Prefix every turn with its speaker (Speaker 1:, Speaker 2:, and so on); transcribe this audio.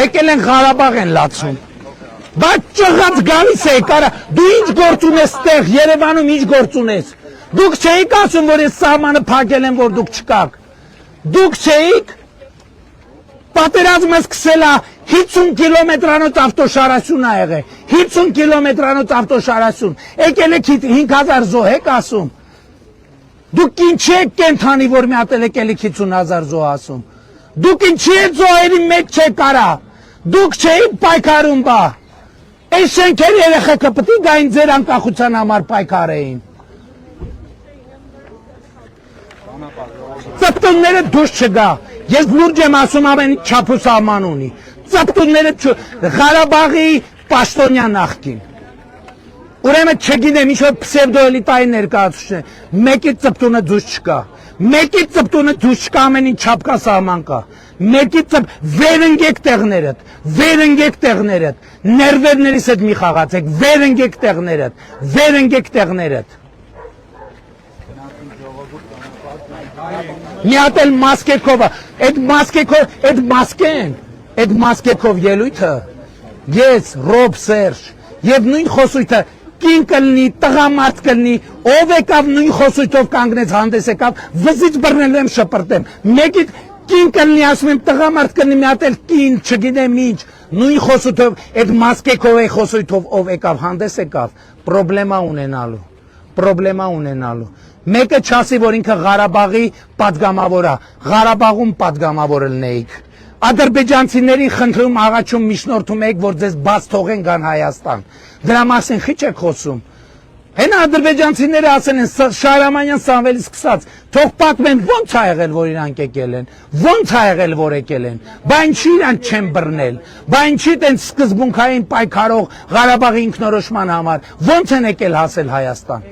Speaker 1: Եկել են Ղարաբաղ են լացում։ Բայց ճղած գալիս է կարա դու ինչ գործ ունես տեղ Երևանում ինչ գործ ունես դուք չէիք ասում որ այս սահմանը փակել են որ դուք չկաք դուք չէիք պատերազմը սկսել է 50 կիլոմետրանոց ավտոշարասյուն ա եղել 50 կիլոմետրանոց ավտոշարասյուն եկել եք 5000 զոհ եք ասում դուք ինչի եք կենթանի որ մի հատ եկել եք 50000 զոհ ասում դուք ինչի եք զոհերի մեջ չեք արա դուք չէիք պայքարում բա Այս շենքերի երեխեքը պտի գային ձեր անկախության համար պայքարեին։ Ծպտունները դուշ չգա, ես լուրջ եմ ասում ամեն չափու սահման ունի, ծպտունները Ղարաբաղի պաշտոնյա նախկին։ Ուրեմն չգիտեմ ինչ որ պսևդոէլիտայի ներկայացուցիչ է, մեկի ծպտունը դուշ չկա, մեկի ծպտունը դուշ չկա ամեն ինչ չափ կա սահման կա, մեկի վերընկեք տեղներդ, ներվերներիս հետ մի խաղացեք, վերընկեք տեղներդ։ Մի հատ էլ մասկեքով, այդ մասկեքով ելույթը, ես, Ռոբ Սերժ, և նույն խոսույթը, կին կլնի, տղամարդ կլնի, ով եկավ նույն խոսույթով կանգնեց հանդես եկավ, վզից բռնելու եմ շպրտեմ, մեկիտ կին կլնի ասում եմ տղամարդ կլնի մի հատ էլ կին չգիտեմ ինչ նույն խոսույթով այդ մասկեքով է խոսույթով ով եկավ հանդես եկավ պրոբլեմա ունենալու մեկը չասի որ ինքը Ղարաբաղի պատգամավոր է Ղարաբաղում պատգամավոր ելնեիք ադրբեջանցիներին խնդրում աղաչում միջնորդում եք որ ձեզ բաց թողեն գան Հայաստան դրա մասին քիչ եք խոսում Հենա ադրբեջանցիները ասել են Շահրամանյան Սամվելից սկսած, թող պատմեն ոնց ա եղել որ իրանք եկել են, ոնց ա եղել որ եկել են, բա ինչի իրանք չեն բռնել, բա ինչի տենց սկզբունքային պայքարող Ղարաբաղի ինքնորոշման համար, ոնց են եկել հասել Հայաստան։